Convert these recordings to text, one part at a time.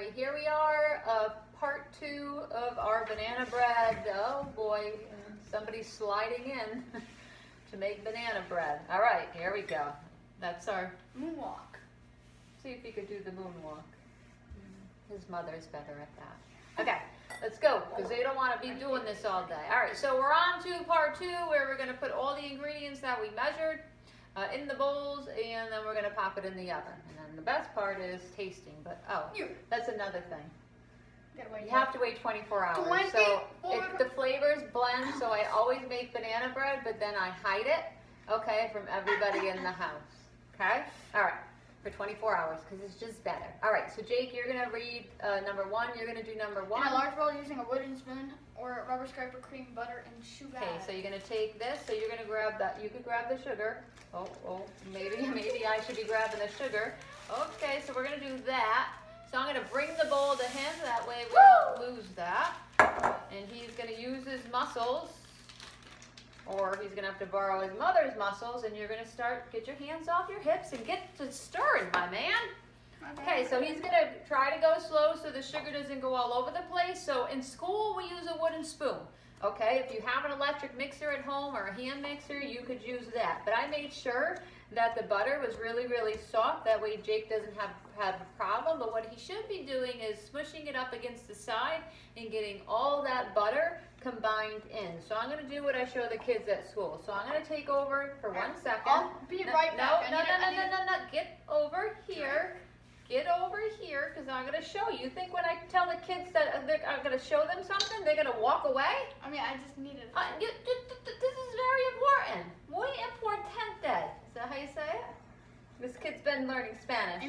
right, here we are, part 2 of our banana bread. Oh boy, somebody's sliding in to make banana bread. All right, here we go. That's our moonwalk. See if you could do the moonwalk. His mother's better at that. Okay, let's go, because they don't want to be doing this all day. All right, so we're on to part 2, where we're going to put all the ingredients that we measured in the bowls, and then we're going to pop it in the oven. And then the best part is tasting, but that's another thing. You have to wait 24 hours. So the flavors blend, so I always make banana bread, but then I hide it, okay, from everybody in the house, okay? All right, for 24 hours, because it's just better. All right, so Jake, you're going to read number 1. You're going to do number 1. In a large bowl using a wooden spoon or rubber scraper, cream, butter, and sugar. Okay, so you're going to take this, so you're going to grab that. You could grab the sugar. Oh, maybe I should be grabbing the sugar. Okay, so we're going to do that. So I'm going to bring the bowl to him, that way we don't lose that. And he's going to use his muscles, or he's going to have to borrow his mother's muscles, and you're going to get your hands off your hips and get to stirring, my man. Okay, so he's going to try to go slow so the sugar doesn't go all over the place. So in school, we use a wooden spoon. Okay, if you have an electric mixer at home or a hand mixer, you could use that. But I made sure that the butter was really, really soft. That way Jake doesn't have a problem. But what he should be doing is smushing it up against the side and getting all that butter combined in. So I'm going to do what I show the kids at school. So I'm going to take over for 1 second. I'll be right back. No. Get over here. Get over here, because I'm going to show you. You think when I tell the kids that I'm going to show them something, they're going to walk away? I mean, I just needed this is very important. Muy importante. Is that how you say it? This kid's been learning Spanish.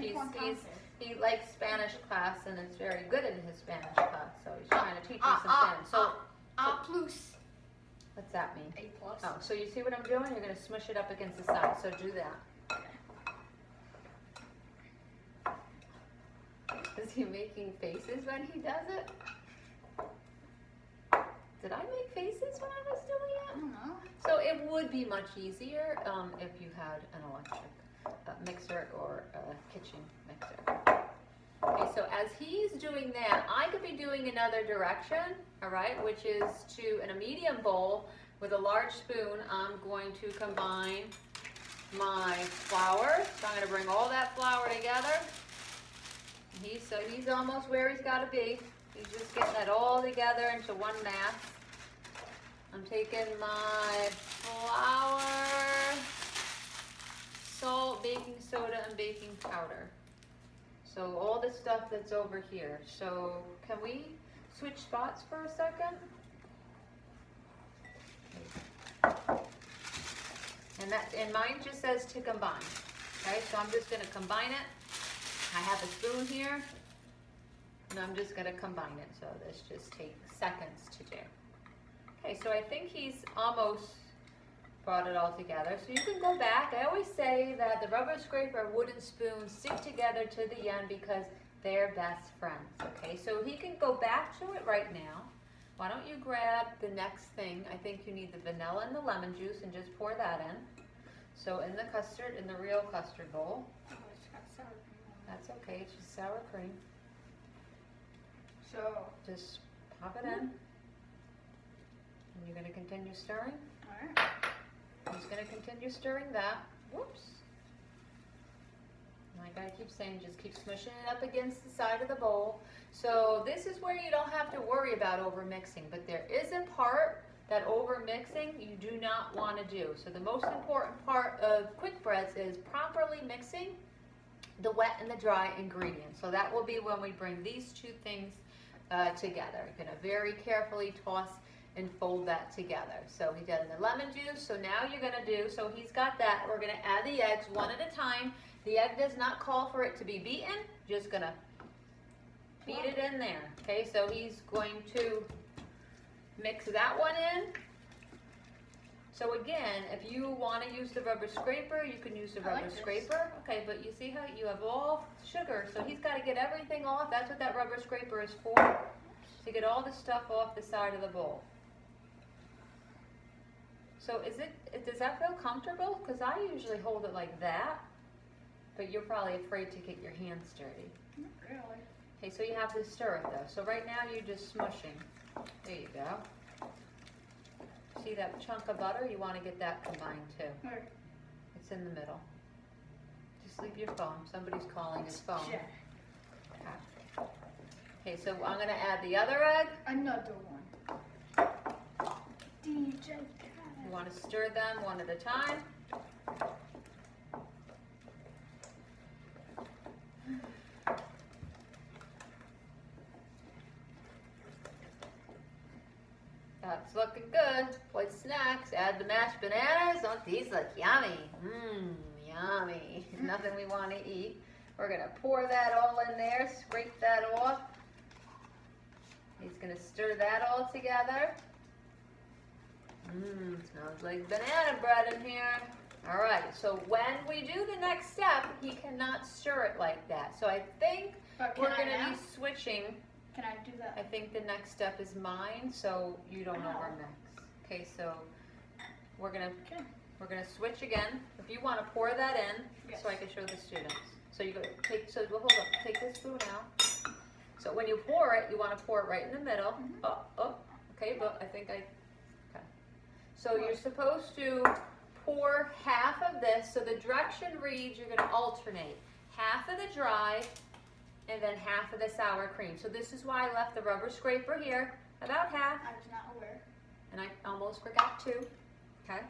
He likes Spanish class, and is very good in his Spanish class. So he's trying to teach me some Spanish. Plus. What's that mean? A plus. Oh, so you see what I'm doing? You're going to smush it up against the side. So do that. Is he making faces when he does it? Did I make faces when I was doing it? I don't know. So it would be much easier if you had an electric mixer or a kitchen mixer. Okay, so as he's doing that, I could be doing another direction, all right, which is in a medium bowl with a large spoon, I'm going to combine my flour. So I'm going to bring all that flour together. He's almost where he's got to be. He's just getting it all together into one mass. I'm taking my flour, salt, baking soda, and baking powder. So all the stuff that's over here. So can we switch spots for a second? And mine just says to combine. Okay, so I'm just going to combine it. I have a spoon here, and I'm just going to combine it. So this just takes seconds to do. Okay, so I think he's almost brought it all together. So you can go back. I always say that the rubber scraper and wooden spoon stick together to the end because they're best friends. Okay, so he can go back to it right now. Why don't you grab the next thing? I think you need the vanilla and the lemon juice, and just pour that in. So in the real custard bowl. That's okay, it's just sour cream. So just pop it in. And you're going to continue stirring. Alright. I'm just going to continue stirring that. Whoops. Like I keep saying, just keep smushing it up against the side of the bowl. So this is where you don't have to worry about over mixing, but there is a part that over mixing you do not want to do. So the most important part of quick breads is properly mixing the wet and the dry ingredients. So that will be when we bring these two things together. You're going to very carefully toss and fold that together. So he did the lemon juice. So now you're going to do, so he's got that. We're going to add the eggs one at a time. The egg does not call for it to be beaten. Just going to beat it in there. Okay, so he's going to mix that one in. So again, if you want to use the rubber scraper, you can use the rubber scraper. Okay, but you see how you have all sugar, so he's got to get everything off. That's what that rubber scraper is for, to get all the stuff off the side of the bowl. So does that feel comfortable? Because I usually hold it like that, but you're probably afraid to get your hands dirty. Not really. Okay, so you have to stir it though. So right now you're just smushing. There you go. See that chunk of butter? You want to get that combined too. Where? It's in the middle. Just leave your phone. Somebody's calling his phone. Jack. Okay, so I'm going to add the other egg. Another one. DJ You want to stir them one at a time. That's looking good. What snacks? Add the mashed bananas. Oh, these look yummy. Mmm, yummy. Nothing we want to eat. We're going to pour that all in there, scrape that off. He's going to stir that all together. Mmm, smells like banana bread in here. All right, so when we do the next step, he cannot stir it like that. So I think we're going to be switching. Can I do that? I think the next step is mine, so you don't overmix. Okay, so we're gonna switch again. If you want to pour that in, so I can show the students. So you go hold up, take this spoon out. So when you pour it, you want to pour it right in the middle. Okay, but okay. So you're supposed to pour half of this. So the direction reads you're gonna alternate half of the dry and then half of the sour cream. So this is why I left the rubber scraper here, about half. I was not aware. And I almost forgot to, okay?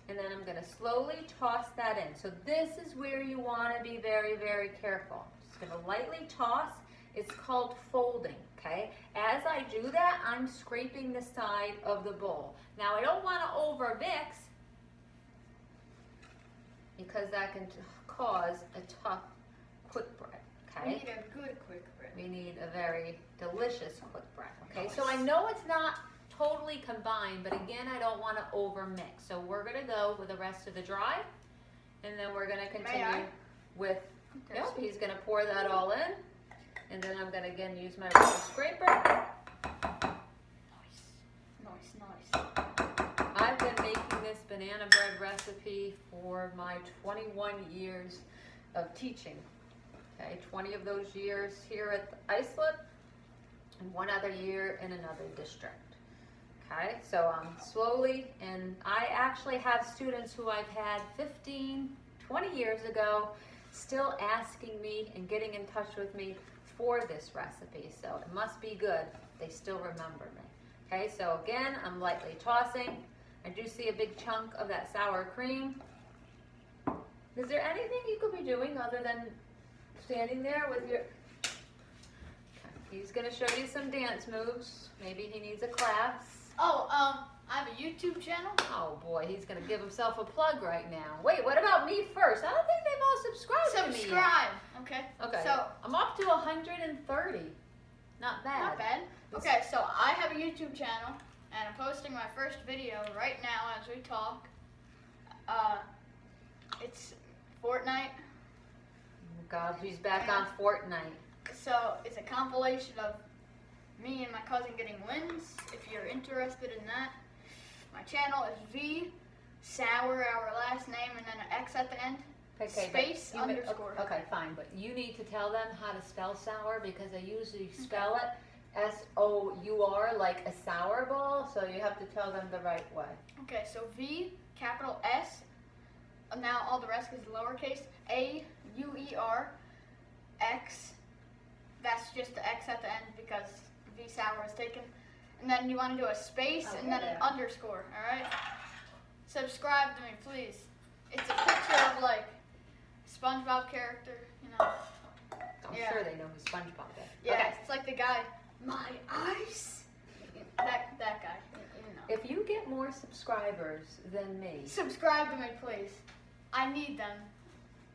And then I'm gonna slowly toss that in. So this is where you wanna be very, very careful. Just gonna lightly toss. It's called folding, okay? As I do that, I'm scraping the side of the bowl. Now I don't wanna over mix because that can cause a tough quick bread. Okay. We need a good quick bread. We need a very delicious quick bread. Okay, so I know it's not totally combined, but again, I don't want to over mix. So we're gonna go with the rest of the dry, and then we're gonna continue with. Yep, he's gonna pour that all in, and then I'm gonna again use my rubber scraper. Nice. I've been making this banana bread recipe for my 21 years of teaching. Okay, 20 of those years here at Islip and one other year in another district. Okay, so slowly, and I actually have students who I've had 15, 20 years ago still asking me and getting in touch with me for this recipe. So it must be good. They still remember me. Okay, so again, I'm lightly tossing. I do see a big chunk of that sour cream. Is there anything you could be doing other than standing there with your... Okay. He's going to show you some dance moves. Maybe he needs a class. Oh, I have a YouTube channel. Oh boy, he's going to give himself a plug right now. Wait, what about me first? I don't think they've all subscribed to me yet. Subscribe. Okay. Okay. So I'm up to 130. Not bad. Not bad. Okay, so I have a YouTube channel, and I'm posting my first video right now as we talk. It's Fortnite. God, he's back on Fortnite. So it's a compilation of me and my cousin getting wins. If you're interested in that, my channel is V Sauer, our last name, and then an X at the end. Okay, Space underscore. Okay, fine, but you need to tell them how to spell sour because I usually spell it S-O-U-R, like a sour ball, so you have to tell them the right way. Okay, so V, capital S, now all the rest is lowercase, A-U-E-R, X, that's just the X at the end because V sour is taken. And then you want to do a space and then an underscore, alright? Subscribe to me, please. It's a picture of like SpongeBob character, you know. I'm sure they know who SpongeBob is. Yeah, Okay. it's like the guy, my eyes. That guy, you know. If you get more subscribers than me, Subscribe to me, please. I need them.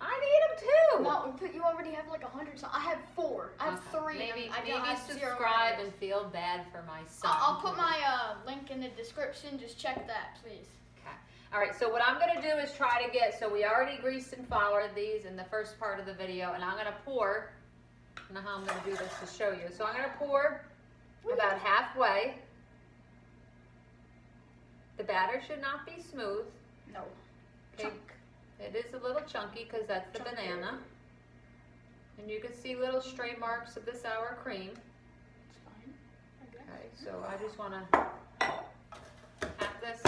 I need them too. No, but you already have like 100. So I have 4. I have 3. Maybe I don't have 0 subscribe videos. and feel bad for my son. I'll put my link in the description. Just check that, please. Okay. All right. So what I'm going to do is try to get. So we already greased and floured these in the first part of the video, and I'm going to pour. I don't know how I'm going to do this to show you. So I'm going to pour about halfway. The batter should not be smooth. No. Okay. It is a little chunky because that's the Chunky. banana. And you can see little stray marks of the sour cream. It's fine. Okay, so I just want to tap this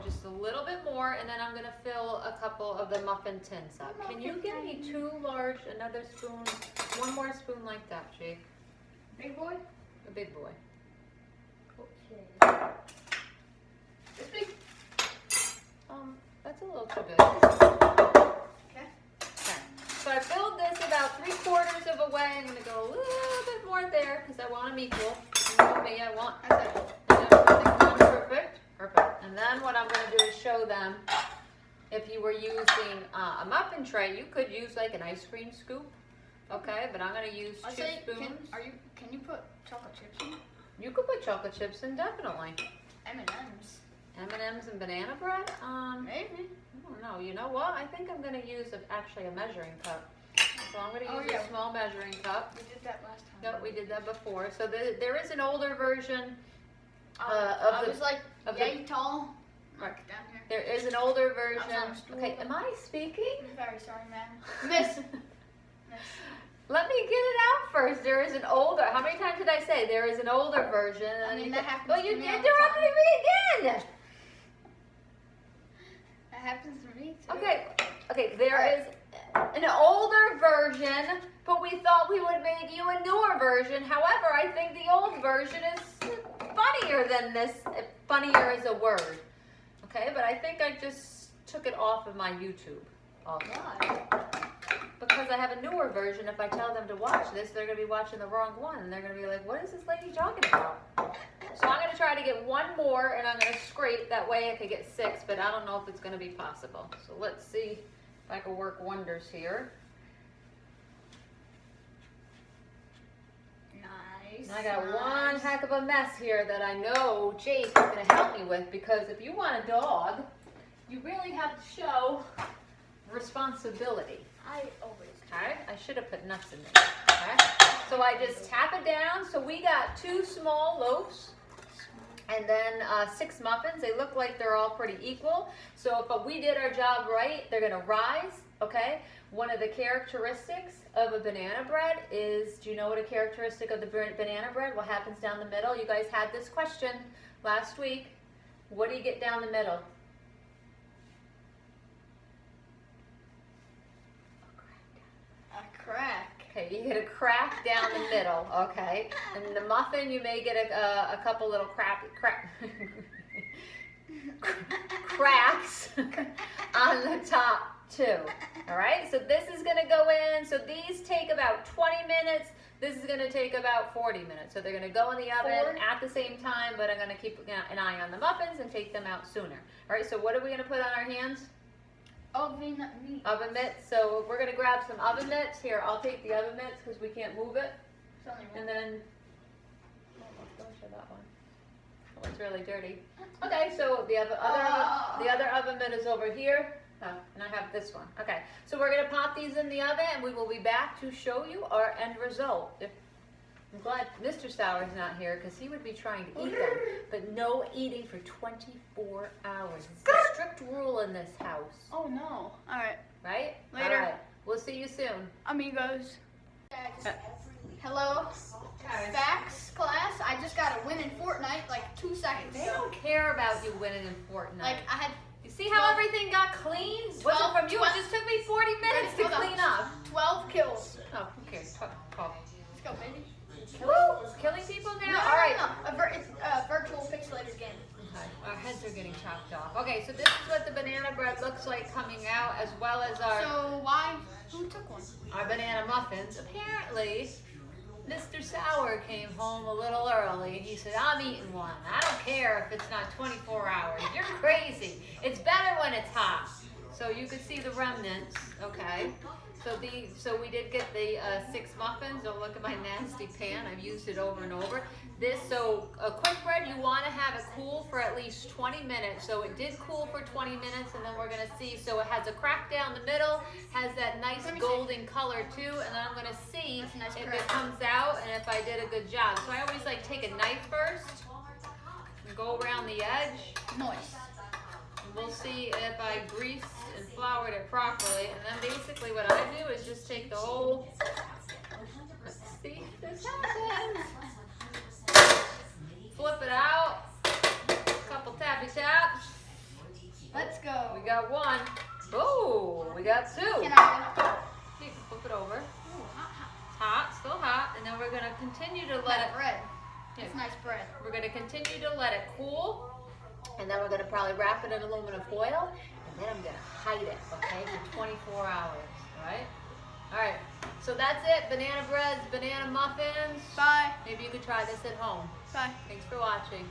just a little bit more, and then I'm going to fill a couple of the muffin tins up. Can you give me another spoon, one more spoon like that, Jake? Big boy? A big boy. Okay. This big? That's a little too big. Okay. So I filled this about 3/4 of a way. I'm going to go a little bit more there because I want them equal. You know me, I want everything done perfect. Perfect. And then what I'm going to do is show them, if you were using a muffin tray, you could use like an ice cream scoop. Okay, but I'm going to use 2 spoons. Can you put chocolate chips in? You could put chocolate chips in, definitely. M&M's. M&M's and banana bread? Maybe. I don't know. You know what? I think I'm going to use actually a measuring cup. So I'm going to use a small measuring cup. We did that last time. Yep, we did that before. So there is an older version yay tall. Right. Down here. There is an older version. Okay, am I speaking? I'm very sorry, ma'am. Miss. Let me get it out first. There is an older. How many times did I say there is an older version? I mean, that happens. Well, you to me all the interrupted time. me again. That happens to me too. Okay. There is an older version, but we thought we would make you a newer version. However, I think the old version is funnier than this. Funnier is a word. Okay, but I think I just took it off of my YouTube. Why? Because I have a newer version. If I tell them to watch this, they're going to be watching the wrong one. And they're going to be like, what is this lady talking about? So I'm going to try to get one more, and I'm going to scrape. That way I could get 6, but I don't know if it's going to be possible. So let's see if I can work wonders here. Nice. And I got one heck of a mess here that I know Jake is going to help me with, because if you want a dog, you really have to show responsibility. I always do. Okay, I should have put nuts in there. Okay, so I just tap it down. So we got 2 small loaves, and then 6 muffins. They look like they're all pretty equal. So if we did our job right, they're gonna rise. Okay. One of the characteristics of a banana bread is, do you know what a characteristic of the banana bread? What happens down the middle? You guys had this question last week. What do you get down the middle? Crack. Okay, you get a crack down the middle, okay? And the muffin, you may get a couple little cracks on the top too. All right, so this is gonna go in. So these take about 20 minutes. This is gonna take about 40 minutes. So they're gonna go in the oven at the same time, but I'm gonna keep an eye on the muffins and take them out sooner. All right, so what are we gonna put on our hands? Oven mitts. Oven mitts. So we're gonna grab some oven mitts. Here, I'll take the oven mitts because we can't move it. And then, don't show that one. That one's really dirty. Okay, so the other oven mitt is over here. Oh, and I have this one. Okay, so we're gonna pop these in the oven, and we will be back to show you our end result. I'm glad Mr. Sauer's not here, because he would be trying to eat them, but no eating for 24 hours. It's a strict rule in this house. Oh no. Alright. Right? Later. All right. We'll see you soon. Amigos. Hello. Facts class. I just got a win in Fortnite like 2 seconds They ago. don't care about you winning in Fortnite. Like I had. You see how everything got clean? Wasn't from you. It just took me 40 minutes to clean up. 12 kills. Oh, who cares? Call. Let's go, baby. Woo! Killing people now? All right. It's a virtual pixelated game. Okay. Our heads are getting chopped off. Okay, so this is what the banana bread looks like coming out, as well as So who took one? our banana muffins. Apparently, Mr. Sauer came home a little early, and he said, I'm eating one. I don't care if it's not 24 hours. You're crazy. It's better when it's hot. So you could see the remnants, okay? So we did get the 6 muffins. Don't look at my nasty pan. I've used it over and over. So a quick bread, you want to have it cool for at least 20 minutes. So it did cool for 20 minutes, and then we're going to see. So it has a crack down the middle, has that nice golden color too, and then I'm going to see if it comes out and if I did a good job. So I always like take a knife first and go around the edge. Nice. we'll see if I greased and floured it properly. And then basically what I do is just take the whole, let's see if this happens. Flip it out, couple tappy taps. Let's go. We got one. Oh, we got two. Can I? You can flip it over. Ooh, hot, hot. It's hot, still hot. And then we're gonna continue to let it, Bread. Yeah. It's nice bread. we're gonna continue to let it cool. And then we're gonna probably wrap it in aluminum foil. And then I'm gonna hide it, okay, for 24 hours, all right? All right, so that's it. Banana breads, banana muffins. Bye. Maybe you could try this at home. Bye. Thanks for watching.